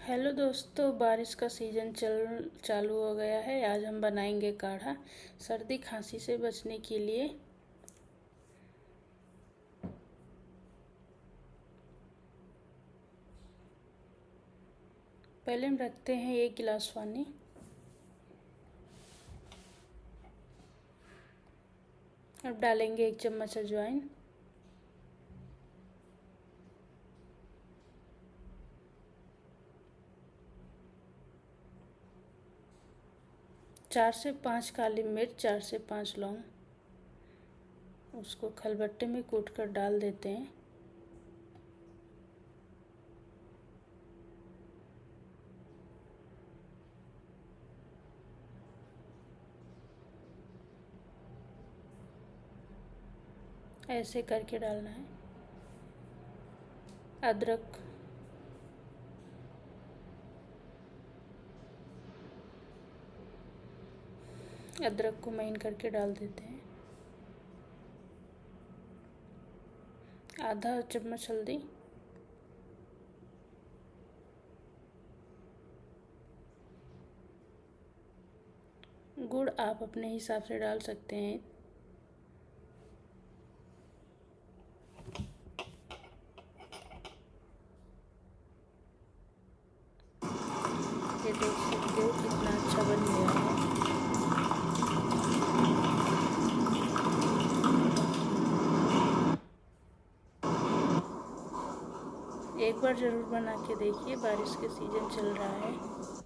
Hello दोस्तों, बारिश का सीज़न चालू हो गया है। आज हम बनाएंगे काढ़ा सर्दी खांसी से बचने के लिए। पहले हम रखते हैं 1 गिलास पानी। अब डालेंगे 1 चम्मच अजवाइन, 4 से 5 काली मिर्च, 4 से 5 लौंग। उसको खलबट्टे में कूट कर डाल देते हैं। ऐसे करके डालना है। अदरक, अदरक को महीन करके डाल देते हैं। आधा चम्मच हल्दी, गुड़ आप अपने हिसाब से डाल सकते हैं। ये देख सकते हो कितना अच्छा बन गया है। एक बार ज़रूर बना के देखिए, बारिश के सीज़न चल रहा है।